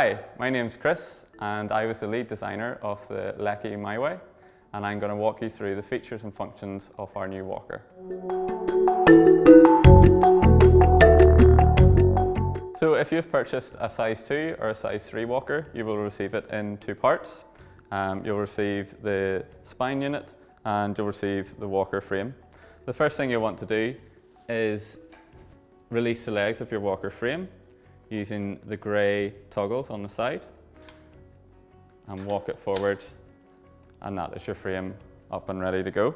Hi, my name's Chris and I was the lead designer of the Leckey MyWay, and I'm going to walk you through the features and functions of our new walker. So if you've purchased a size 2 or a size 3 walker, you will receive it in two parts. You'll receive the spine unit and you'll receive the walker frame. The first thing you'll want to do is release the legs of your walker frame using the grey toggles on the side and walk it forward, and that is your frame up and ready to go.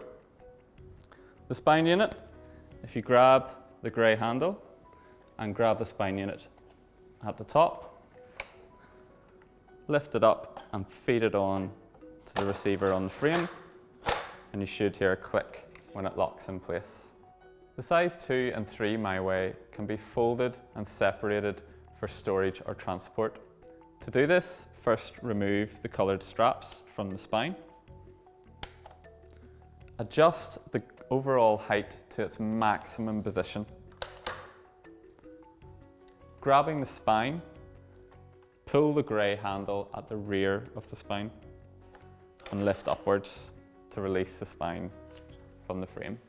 The spine unit, if you grab the grey handle and grab the spine unit at the top, lift it up and feed it on to the receiver on the frame, and you should hear a click when it locks in place. The size 2 and 3 MyWay can be folded and separated for storage or transport. To do this, first remove the coloured straps from the spine. Adjust the overall height to its maximum position. Grabbing the spine, pull the grey handle at the rear of the spine and lift upwards to release the spine from the frame.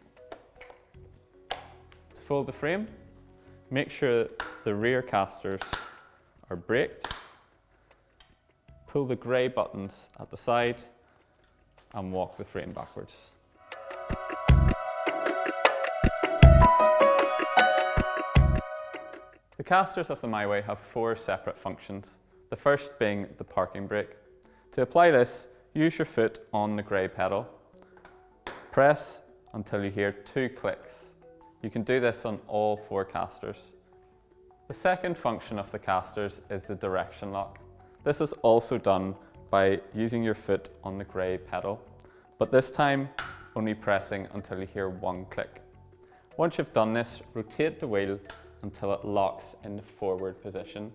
To fold the frame, make sure the rear castors are braked. Pull the grey buttons at the side and walk the frame backwards. The castors of the MyWay have 4 separate functions, the first being the parking brake. To apply this, use your foot on the grey pedal. Press until you hear 2 clicks. You can do this on all 4 castors. The second function of the castors is the direction lock. This is also done by using your foot on the grey pedal, but this time only pressing until you hear 1 click. Once you've done this, rotate the wheel until it locks in the forward position.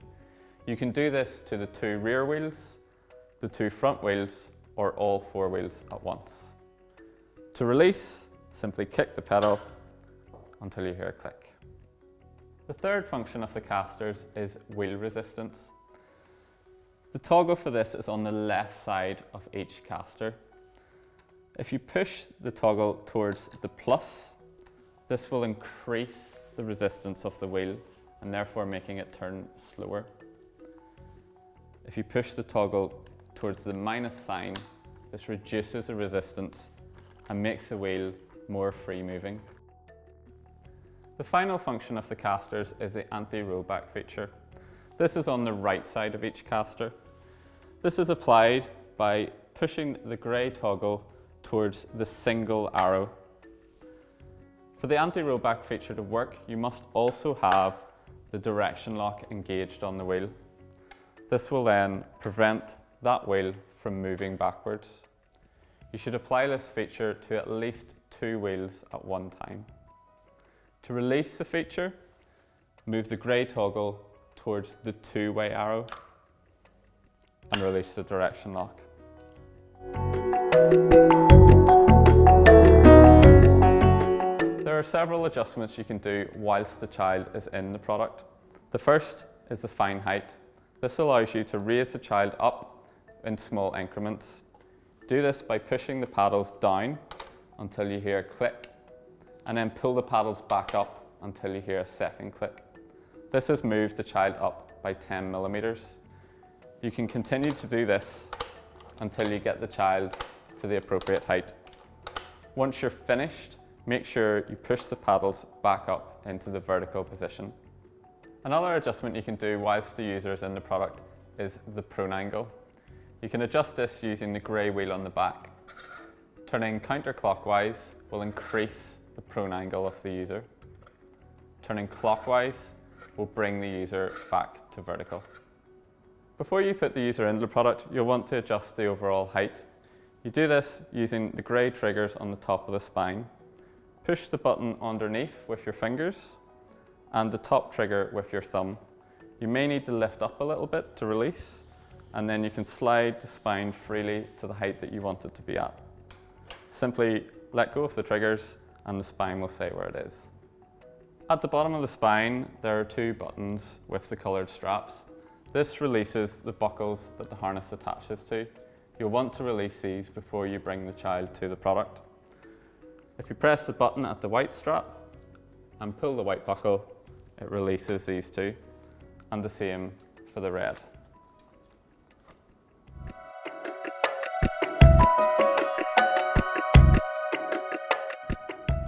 You can do this to the 2 rear wheels, the 2 front wheels, or all 4 wheels at once. To release, simply kick the pedal until you hear a click. The third function of the castors is wheel resistance. The toggle for this is on the left side of each caster. If you push the toggle towards the plus, this will increase the resistance of the wheel and therefore making it turn slower. If you push the toggle towards the minus sign, this reduces the resistance and makes the wheel more free moving. The final function of the castors is the anti-rollback feature. This is on the right side of each caster. This is applied by pushing the grey toggle towards the single arrow. For the anti-rollback feature to work, you must also have the direction lock engaged on the wheel. This will then prevent that wheel from moving backwards. You should apply this feature to at least 2 wheels at one time. To release the feature, move the grey toggle towards the 2-way arrow and release the direction lock. There are several adjustments you can do whilst the child is in the product. The first is the fine height. This allows you to raise the child up in small increments. Do this by pushing the paddles down until you hear a click, and then pull the paddles back up until you hear a second click. This has moved the child up by 10 millimeters. You can continue to do this until you get the child to the appropriate height. Once you're finished, make sure you push the paddles back up into the vertical position. Another adjustment you can do whilst the user is in the product is the prone angle. You can adjust this using the grey wheel on the back. Turning counterclockwise will increase the prone angle of the user. Turning clockwise will bring the user back to vertical. Before you put the user into the product, you'll want to adjust the overall height. You do this using the grey triggers on the top of the spine. Push the button underneath with your fingers and the top trigger with your thumb. You may need to lift up a little bit to release, and then you can slide the spine freely to the height that you want it to be at. Simply let go of the triggers and the spine will say where it is. At the bottom of the spine, there are two buttons with the coloured straps. This releases the buckles that the harness attaches to. You'll want to release these before you bring the child to the product. If you press the button at the white strap and pull the white buckle, it releases these two, and the same for the red.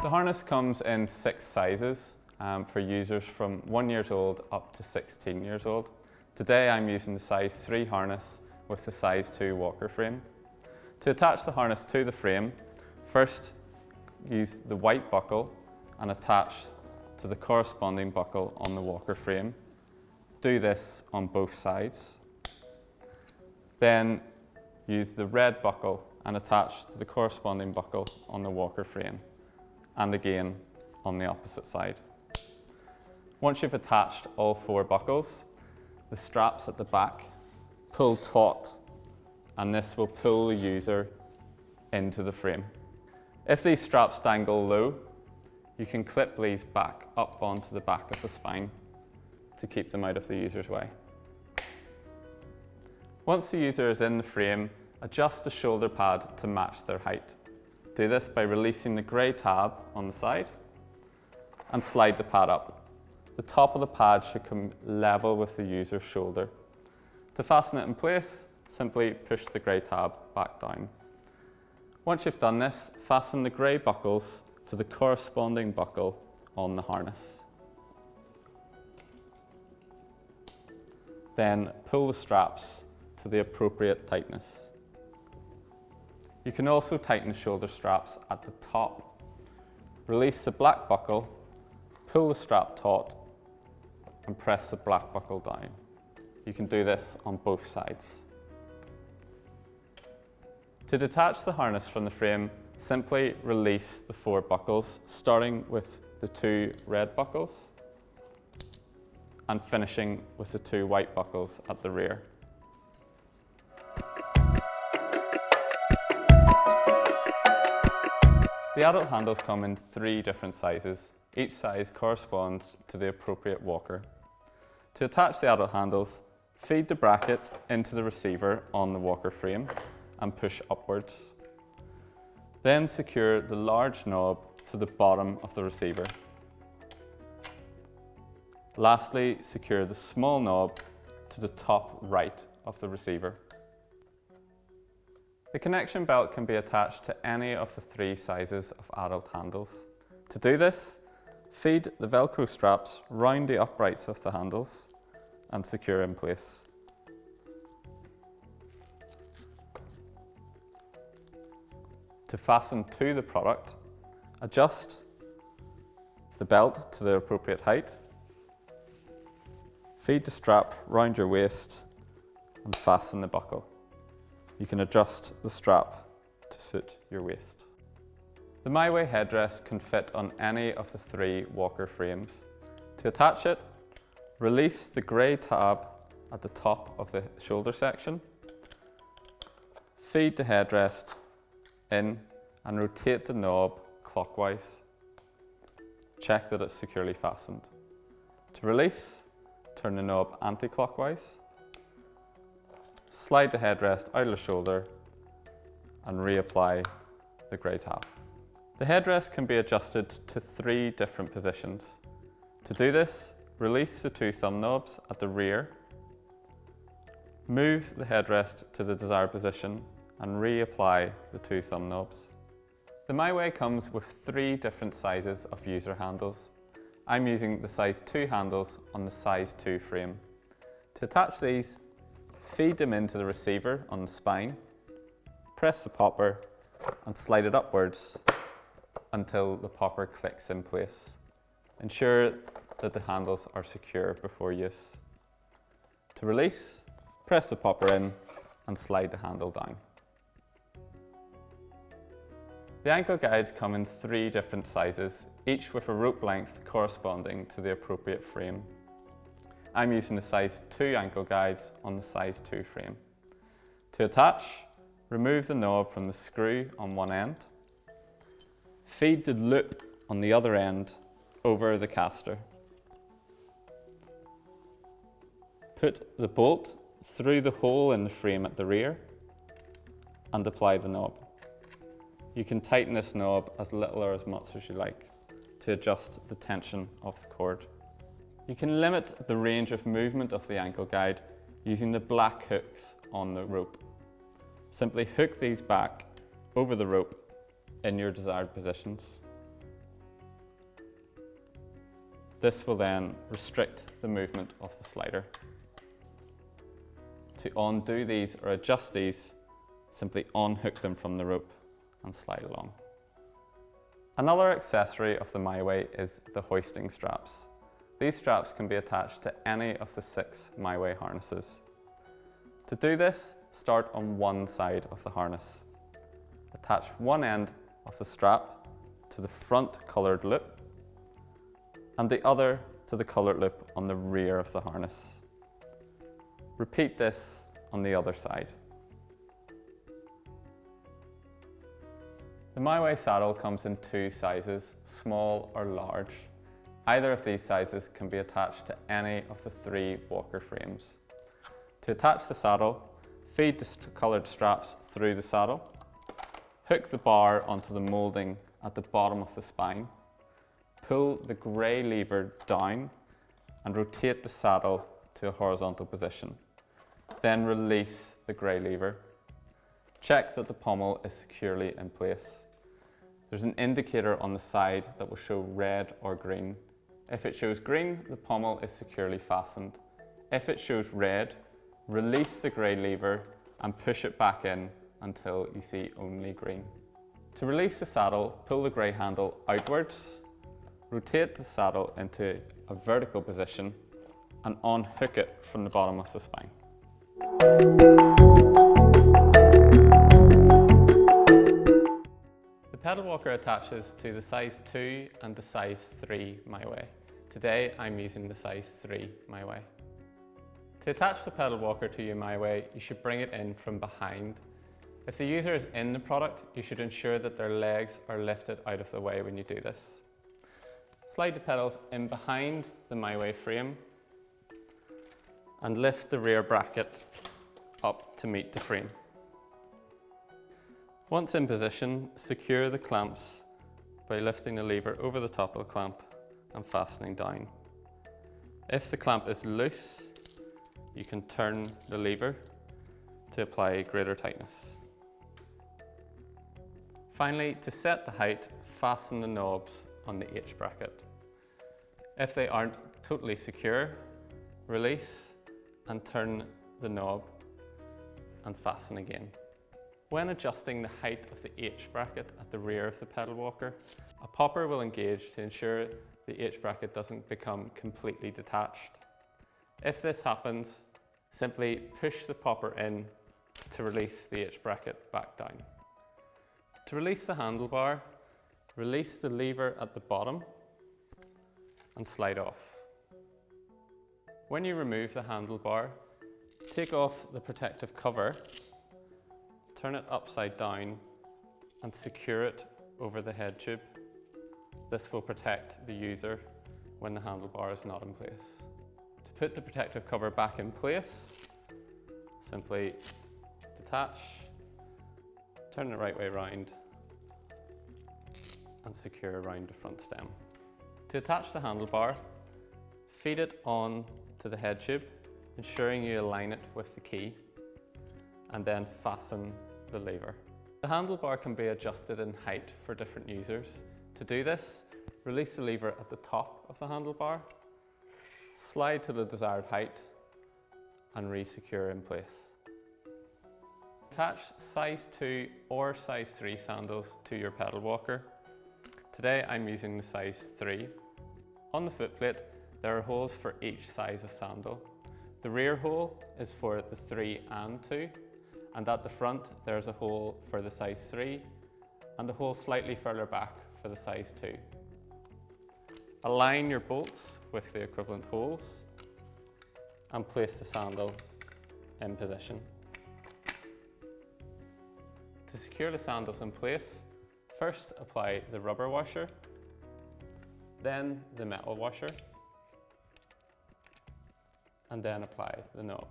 The harness comes in 6 sizes for users from 1 year old up to 16 years old. Today I'm using the size 3 harness with the size 2 walker frame. To attach the harness to the frame, first use the white buckle and attach to the corresponding buckle on the walker frame. Do this on both sides. Then use the red buckle and attach to the corresponding buckle on the walker frame, and again on the opposite side. Once you've attached all 4 buckles, the straps at the back pull taut, and this will pull the user into the frame. If these straps dangle low, you can clip these back up onto the back of the spine to keep them out of the user's way. Once the user is in the frame, adjust the shoulder pad to match their height. Do this by releasing the grey tab on the side and slide the pad up. The top of the pad should come level with the user's shoulder. To fasten it in place, simply push the grey tab back down. Once you've done this, fasten the grey buckles to the corresponding buckle on the harness. Then pull the straps to the appropriate tightness. You can also tighten the shoulder straps at the top. Release the black buckle, pull the strap taut, and press the black buckle down. You can do this on both sides. To detach the harness from the frame, simply release the 4 buckles, starting with the 2 red buckles and finishing with the 2 white buckles at the rear. The adult handles come in 3 different sizes. Each size corresponds to the appropriate walker. To attach the adult handles, feed the bracket into the receiver on the walker frame and push upwards. Then secure the large knob to the bottom of the receiver. Lastly, secure the small knob to the top right of the receiver. The connection belt can be attached to any of the 3 sizes of adult handles. To do this, feed the Velcro straps round the uprights of the handles and secure in place. To fasten to the product, adjust the belt to the appropriate height, feed the strap round your waist and fasten the buckle. You can adjust the strap to suit your waist. The MyWay headdress can fit on any of the 3 walker frames. To attach it, release the grey tab at the top of the shoulder section, feed the headrest in and rotate the knob clockwise. Check that it's securely fastened. To release, turn the knob anti-clockwise, slide the headrest out of the shoulder and reapply the grey tab. The headrest can be adjusted to 3 different positions. To do this, release the 2 thumb knobs at the rear, move the headrest to the desired position and reapply the 2 thumb knobs. The MyWay comes with 3 different sizes of user handles. I'm using the size 2 handles on the size 2 frame. To attach these, feed them into the receiver on the spine, press the popper and slide it upwards until the popper clicks in place. Ensure that the handles are secure before use. To release, press the popper in and slide the handle down. The ankle guides come in 3 different sizes, each with a rope length corresponding to the appropriate frame. I'm using the size 2 ankle guides on the size 2 frame. To attach, remove the knob from the screw on one end. Feed the loop on the other end over the caster. Put the bolt through the hole in the frame at the rear and apply the knob. You can tighten this knob as little or as much as you like to adjust the tension of the cord. You can limit the range of movement of the ankle guide using the black hooks on the rope. Simply hook these back over the rope in your desired positions. This will then restrict the movement of the slider. To undo these or adjust these, simply unhook them from the rope and slide along. Another accessory of the MyWay is the hoisting straps. These straps can be attached to any of the 6 MyWay harnesses. To do this, start on one side of the harness. Attach one end of the strap to the front coloured loop and the other to the coloured loop on the rear of the harness. Repeat this on the other side. The MyWay saddle comes in 2 sizes, small or large. Either of these sizes can be attached to any of the 3 walker frames. To attach the saddle, feed the coloured straps through the saddle, hook the bar onto the moulding at the bottom of the spine, pull the grey lever down and rotate the saddle to a horizontal position. Then release the grey lever. Check that the pommel is securely in place. There's an indicator on the side that will show red or green. If it shows green, the pommel is securely fastened. If it shows red, release the grey lever and push it back in until you see only green. To release the saddle, pull the grey handle outwards, rotate the saddle into a vertical position and unhook it from the bottom of the spine. The pedal walker attaches to the size 2 and the size 3 MyWay. Today I'm using the size 3 MyWay. To attach the pedal walker to your MyWay, you should bring it in from behind. If the user is in the product, you should ensure that their legs are lifted out of the way when you do this. Slide the pedals in behind the MyWay frame and lift the rear bracket up to meet the frame. Once in position, secure the clamps by lifting the lever over the top of the clamp and fastening down. If the clamp is loose, you can turn the lever to apply greater tightness. Finally, to set the height, fasten the knobs on the H bracket. If they aren't totally secure, release and turn the knob and fasten again. When adjusting the height of the H bracket at the rear of the pedal walker, a popper will engage to ensure the H bracket doesn't become completely detached. If this happens, simply push the popper in to release the H bracket back down. To release the handlebar, release the lever at the bottom and slide off. When you remove the handlebar, take off the protective cover, turn it upside down and secure it over the head tube. This will protect the user when the handlebar is not in place. To put the protective cover back in place, simply detach, turn the right way round and secure around the front stem. To attach the handlebar, feed it on to the head tube, ensuring you align it with the key, and then fasten the lever. The handlebar can be adjusted in height for different users. To do this, release the lever at the top of the handlebar, slide to the desired height, and re-secure in place. Attach size 2 or size 3 sandals to your pedal walker. Today I'm using the size 3. On the footplate, there are holes for each size of sandal. The rear hole is for the 3 and 2, and at the front there's a hole for the size 3 and a hole slightly further back for the size 2. Align your bolts with the equivalent holes and place the sandal in position. To secure the sandals in place, first apply the rubber washer, then the metal washer, and then apply the knob.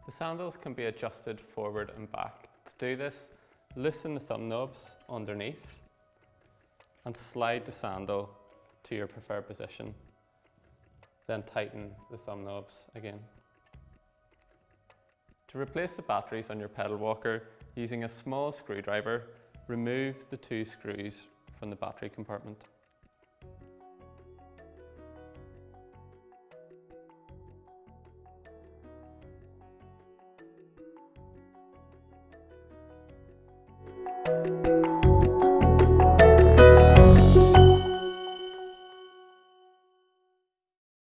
The sandals can be adjusted forward and back. To do this, loosen the thumb knobs underneath and slide the sandal to your preferred position. Then tighten the thumb knobs again. To replace the batteries on your pedal walker, using a small screwdriver, remove the 2 screws from the battery compartment.